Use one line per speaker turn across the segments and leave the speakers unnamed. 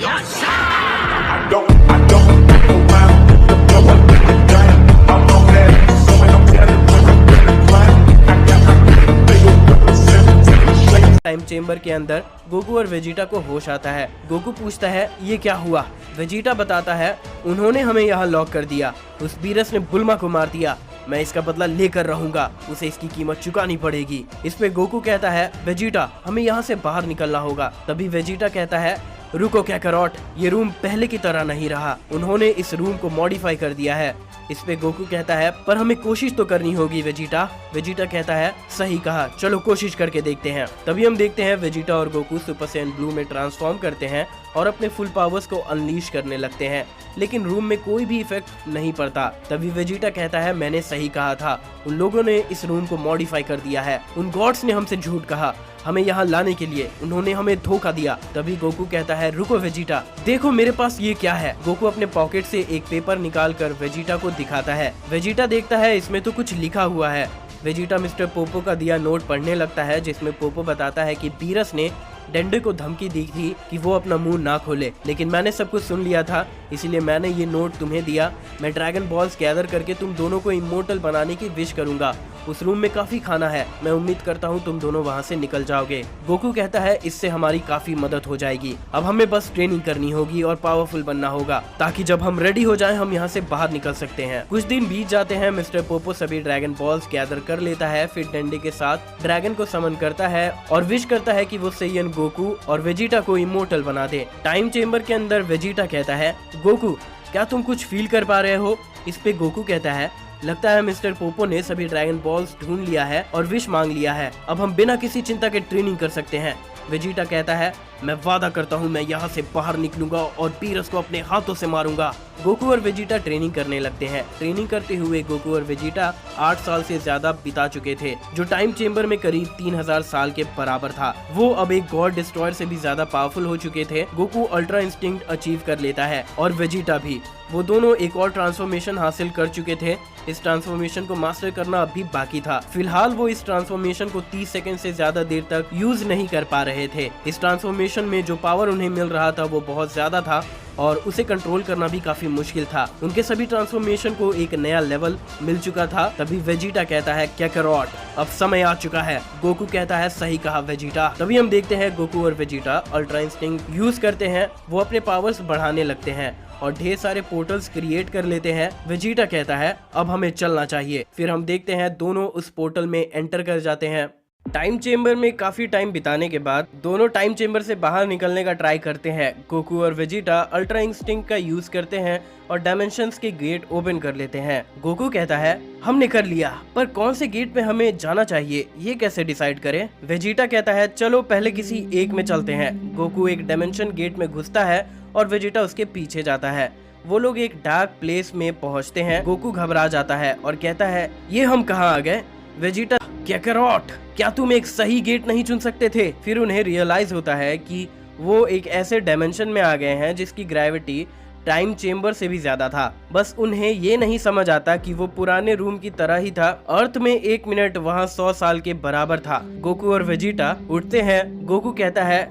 Time chamber के अंदर Goku और वेजिटा को होश आता है। गोकू पूछता है ये क्या हुआ। वेजिटा बताता है उन्होंने हमें यहाँ लॉक कर दिया, उस बीरस ने बुल्मा को मार दिया, मैं इसका बदला लेकर रहूंगा, उसे इसकी कीमत चुकानी पड़ेगी। इस पे गोकू कहता है वेजिटा हमें यहाँ से बाहर निकलना होगा। तभी वेजिटा कहता है रुको कैकरॉट, ये रूम पहले की तरह नहीं रहा, उन्होंने इस रूम को मॉडिफाई कर दिया है। इस पे गोकू कहता है पर हमें कोशिश तो करनी होगी वेजिटा। वेजिटा कहता है सही कहा, चलो कोशिश करके देखते हैं। तभी हम देखते हैं वेजिटा और गोकू सुपर सैयन ब्लू में ट्रांसफॉर्म करते हैं और अपने फुल पावर्स को अनलीश करने लगते हैं, लेकिन रूम में कोई भी इफेक्ट नहीं पड़ता। तभी वेजिटा कहता है मैंने सही कहा था, उन लोगों ने इस रूम को मॉडिफाई कर दिया है, उन गॉड्स ने हमसे झूठ कहा, हमें यहाँ लाने के लिए उन्होंने हमें धोखा दिया। तभी गोकू कहता है रुको वेजिटा, देखो मेरे पास ये क्या है। गोकू अपने पॉकेट से एक पेपर निकाल कर वेजिटा को दिखाता है। वेजिटा देखता है इसमें तो कुछ लिखा हुआ है। वेजिटा मिस्टर पोपो का दिया नोट पढ़ने लगता है, जिसमें पोपो बताता है कि बीरस ने डेंडे को धमकी दी थी कि वो अपना मुंह ना खोले, लेकिन मैंने सब कुछ सुन लिया था, इसीलिए मैंने ये नोट तुम्हें दिया। मैं ड्रैगन बॉल्स गैदर करके तुम दोनों को इमोर्टल बनाने की विश करूंगा। उस रूम में काफी खाना है, मैं उम्मीद करता हूँ तुम दोनों वहाँ से निकल जाओगे। गोकू कहता है इससे हमारी काफी मदद हो जाएगी, अब हमें बस ट्रेनिंग करनी होगी और पावरफुल बनना होगा, ताकि जब हम रेडी हो जाएं हम यहाँ से बाहर निकल सकते हैं। कुछ दिन बीत जाते हैं, मिस्टर पोपो सभी ड्रैगन बॉल्स गैदर कर लेता है, फिर डंडे के साथ ड्रैगन को समन करता है और विश करता है कि वो सैयन गोकू और वेजिटा को इमोर्टल बना दे। टाइम चेम्बर के अंदर वेजिटा कहता है गोकू क्या तुम कुछ फील कर पा रहे हो। इस पे गोकू कहता है लगता है मिस्टर पोपो ने सभी ड्रैगन बॉल्स ढूंढ लिया है और विश मांग लिया है, अब हम बिना किसी चिंता के ट्रेनिंग कर सकते हैं। वेजिटा कहता है मैं वादा करता हूँ मैं यहाँ से बाहर निकलूंगा और बीरस को अपने हाथों से मारूंगा। गोकू और वेजिटा ट्रेनिंग करने लगते हैं। ट्रेनिंग करते हुए गोकू और वेजिटा 8 साल से ज्यादा बिता चुके थे, जो टाइम चेम्बर में करीब 3000 साल के बराबर था। वो अब एक गॉड डिस्ट्रॉयर से भी ज्यादा पावरफुल हो चुके थे। गोकू अल्ट्रा इंस्टिंक्ट अचीव कर लेता है और वेजिटा भी, वो दोनों एक और ट्रांसफॉर्मेशन हासिल कर चुके थे। इस ट्रांसफॉर्मेशन को मास्टर करना अभी बाकी था। फिलहाल वो इस ट्रांसफॉर्मेशन को 30 सेकंड से ज्यादा देर तक यूज नहीं कर पा रहे थे। इस ट्रांसफॉर्मेशन में जो पावर उन्हें मिल रहा था वो बहुत ज्यादा था और उसे कंट्रोल करना भी काफी मुश्किल था। उनके सभी ट्रांसफॉर्मेशन को एक नया लेवल मिल चुका था। तभी वेजिटा कहता है कैकरॉट अब समय आ चुका है। गोकू कहता है सही कहा वेजिटा। तभी हम देखते हैं गोकू और वेजिटा अल्ट्रा इंस्टिंक्ट यूज करते हैं, वो अपने पावर्स बढ़ाने लगते हैं और ढेर सारे पोर्टल्स क्रिएट कर लेते हैं। वेजिटा कहता है अब हमें चलना चाहिए। फिर हम देखते हैं दोनों उस पोर्टल में एंटर कर जाते हैं। टाइम चेम्बर में काफी टाइम बिताने के बाद दोनों टाइम चेम्बर से बाहर निकलने का ट्राई करते हैं। गोकू और वेजिटा अल्ट्रा इंस्टिंक्ट का यूज करते हैं और डायमेंशंस के गेट ओपन कर लेते हैं। गोकू कहता है हमने कर लिया, पर कौन से गेट पे हमें जाना चाहिए ये कैसे डिसाइड करें। वेजिटा कहता है चलो पहले किसी एक में चलते हैं। गोकू एक डायमेंशन गेट में घुसता है और वेजिटा उसके पीछे जाता है। वो लोग एक डार्क प्लेस में पहुंचते हैं। गोकू घबरा जाता है और कहता है ये हम कहाँ आ गए। वेजिटा कैकरॉट क्या तुम एक सही गेट नहीं चुन सकते थे। फिर उन्हें रियलाइज होता है कि वो एक ऐसे डायमेंशन में आ गए हैं जिसकी ग्रेविटी टाइम चेम्बर से भी ज्यादा था। बस उन्हें ये नहीं समझ आता कि वो पुराने रूम की तरह ही था। अर्थ में 1 मिनट वहाँ 100 साल के बराबर था। गोकू और वेजिटा उठते हैं। गोकू कहता है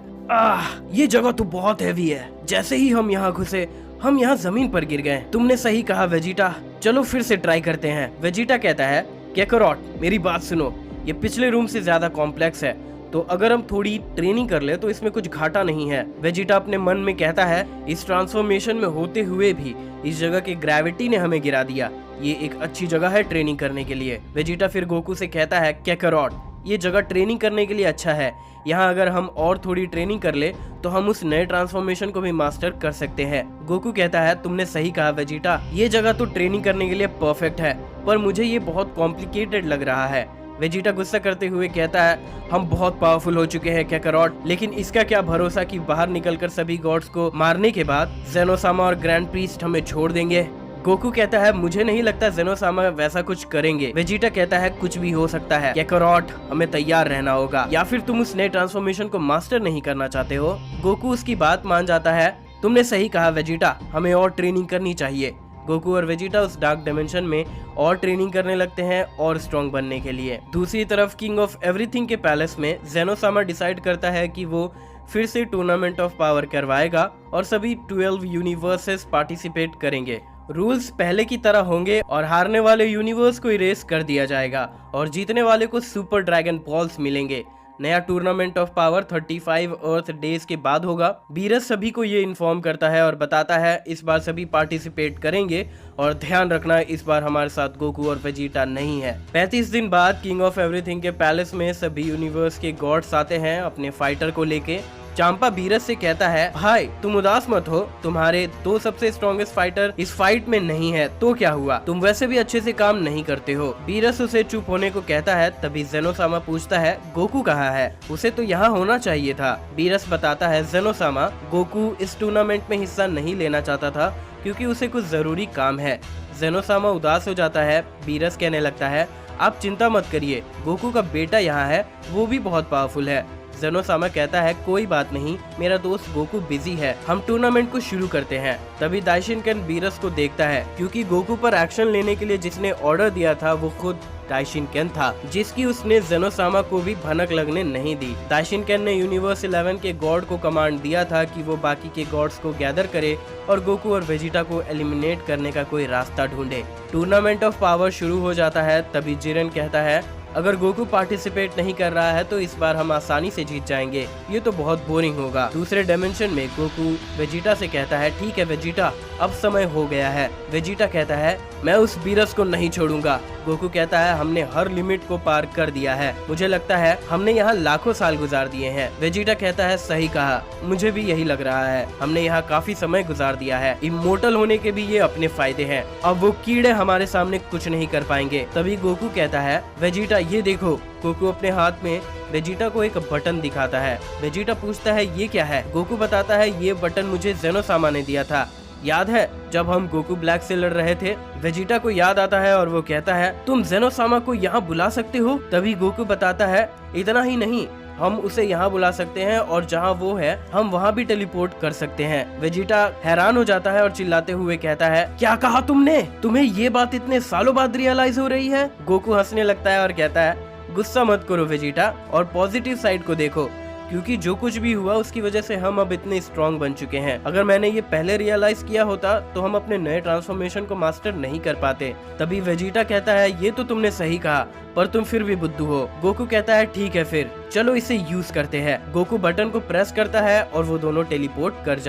ये जगह तो बहुत हैवी है, जैसे ही हम यहाँ घुसे हम यहाँ जमीन पर गिर गए। तुमने सही कहा वेजिटा, चलो फिर से ट्राई करते हैं। वेजिटा कहता है कैकरॉट मेरी बात सुनो, ये पिछले रूम से ज्यादा कॉम्प्लेक्स है, तो अगर हम थोड़ी ट्रेनिंग कर ले तो इसमें कुछ घाटा नहीं है। वेजिटा अपने मन में कहता है इस ट्रांसफॉर्मेशन में होते हुए भी इस जगह की ग्रेविटी ने हमें गिरा दिया, ये एक अच्छी जगह है ट्रेनिंग करने के लिए। वेजिटा फिर गोकू से कहता है कैकरॉट ये जगह ट्रेनिंग करने के लिए अच्छा है, यहाँ अगर हम और थोड़ी ट्रेनिंग कर ले तो हम उस नए ट्रांसफॉर्मेशन को भी मास्टर कर सकते हैं। गोकू कहता है तुमने सही कहा वेजिटा, ये जगह तो ट्रेनिंग करने के लिए परफेक्ट है, पर मुझे ये बहुत कॉम्प्लिकेटेड लग रहा है। वेजिटा गुस्सा करते हुए कहता है हम बहुत पावरफुल हो चुके हैं कैकरॉट, लेकिन इसका क्या भरोसा कि बाहर निकलकर सभी गॉड्स को मारने के बाद जेनोसामा और ग्रैंड प्रीस्ट हमें छोड़ देंगे। गोकू कहता है मुझे नहीं लगता जेनोसामा वैसा कुछ करेंगे। वेजिटा कहता है कुछ भी हो सकता है कैकरॉट, हमें तैयार रहना होगा, या फिर तुम उस नए ट्रांसफॉर्मेशन को मास्टर नहीं करना चाहते हो। गोकू उसकी बात मान जाता है। तुमने सही कहा वेजिटा, हमें और ट्रेनिंग करनी चाहिए। गोकू और वेजिटा उस डार्क डायमेंशन में और ट्रेनिंग करने लगते हैं और स्ट्रॉन्ग बनने के लिए। दूसरी तरफ किंग ऑफ एवरीथिंग के पैलेस में जेनोसामा डिसाइड करता है कि वो फिर से टूर्नामेंट ऑफ पावर करवाएगा और सभी 12 यूनिवर्सेस पार्टिसिपेट करेंगे। रूल्स पहले की तरह होंगे और हारने वाले यूनिवर्स को इरेज कर दिया जाएगा और जीतने वाले को सुपर ड्रैगन बॉल्स मिलेंगे। नया tournament of power 35 earth days के बाद होगा। बीरस सभी को ये इन्फॉर्म करता है और बताता है इस बार सभी पार्टिसिपेट करेंगे और ध्यान रखना इस बार हमारे साथ गोकू और वेजिटा नहीं है। 35 दिन बाद किंग ऑफ एवरीथिंग के पैलेस में सभी यूनिवर्स के गॉड्स आते हैं अपने फाइटर को लेके। चांपा बीरस से कहता है, भाई तुम उदास मत हो, तुम्हारे दो सबसे स्ट्रॉन्गेस्ट फाइटर इस फाइट में नहीं है तो क्या हुआ, तुम वैसे भी अच्छे से काम नहीं करते हो। बीरस उसे चुप होने को कहता है। तभी जेनोसामा पूछता है, गोकू कहाँ है, उसे तो यहाँ होना चाहिए था। बीरस बताता है, जेनोसामा, गोकू इस टूर्नामेंट में हिस्सा नहीं लेना चाहता था क्योंकि उसे कुछ जरूरी काम है। जेनोसामा उदास हो जाता है। बीरस कहने लगता है, आप चिंता मत करिए, गोकू का बेटा यहाँ है, वो भी बहुत पावरफुल है। जेनोसामा कहता है, कोई बात नहीं, मेरा दोस्त गोकू बिजी है, हम टूर्नामेंट को शुरू करते हैं। तभी दाइशिनकेन बीरस को देखता है क्योंकि गोकू पर एक्शन लेने के लिए जिसने ऑर्डर दिया था वो खुद दाइशिनकेन था, जिसकी उसने जेनोसामा को भी भनक लगने नहीं दी। दाइशिनकेन ने यूनिवर्स 11 के गॉड को कमांड दिया था कि वो बाकी के गॉड्स को गैदर करे और गोकू और वेजिटा को एलिमिनेट करने का कोई रास्ता ढूंढे। टूर्नामेंट ऑफ पावर शुरू हो जाता है। तभी जिरेन कहता है, अगर गोकू पार्टिसिपेट नहीं कर रहा है तो इस बार हम आसानी से जीत जाएंगे, ये तो बहुत बोरिंग होगा। दूसरे डायमेंशन में गोकू वेजिटा से कहता है, ठीक है वेजिटा, अब समय हो गया है। वेजिटा कहता है, मैं उस बीरस को नहीं छोड़ूंगा। गोकू कहता है, हमने हर लिमिट को पार कर दिया है, मुझे लगता है हमने यहाँ लाखों साल गुजार दिए हैं। वेजिटा कहता है, सही कहा, मुझे भी यही लग रहा है, हमने यहाँ काफी समय गुजार दिया है। इमोर्टल होने के भी ये अपने फायदे हैं, अब वो कीड़े हमारे सामने कुछ नहीं कर पाएंगे। तभी गोकू कहता है, वेजिटा ये देखो। गोकू अपने हाथ में वेजिटा को एक बटन दिखाता है। वेजिटा पूछता है, ये क्या है? गोकू बताता है, ये बटन मुझे जेनोसामा ने दिया था, याद है जब हम गोकू ब्लैक से लड़ रहे थे? वेजिटा को याद आता है और वो कहता है, तुम जेनोसामा को यहाँ बुला सकते हो? तभी गोकू बताता है, इतना ही नहीं, हम उसे यहाँ बुला सकते हैं और जहाँ वो है हम वहाँ भी टेलीपोर्ट कर सकते हैं। वेजिटा हैरान हो जाता है और चिल्लाते हुए कहता है, क्या कहा तुमने? तुम्हें ये बात इतने सालों बाद रियलाइज हो रही है? गोकू हंसने लगता है और कहता है, गुस्सा मत करो वेजिटा और पॉजिटिव साइड को देखो, क्योंकि जो कुछ भी हुआ उसकी वजह से हम अब इतने स्ट्रॉन्ग बन चुके हैं। अगर मैंने ये पहले रियलाइज किया होता तो हम अपने नए ट्रांसफॉर्मेशन को मास्टर नहीं कर पाते। तभी वेजिटा कहता है, ये तो तुमने सही कहा, पर तुम फिर भी बुद्धू हो। गोकू कहता है, ठीक है फिर चलो इसे यूज करते हैं। गोकू बटन को प्रेस करता है और वो दोनों टेलीपोर्ट कर जाते हैं।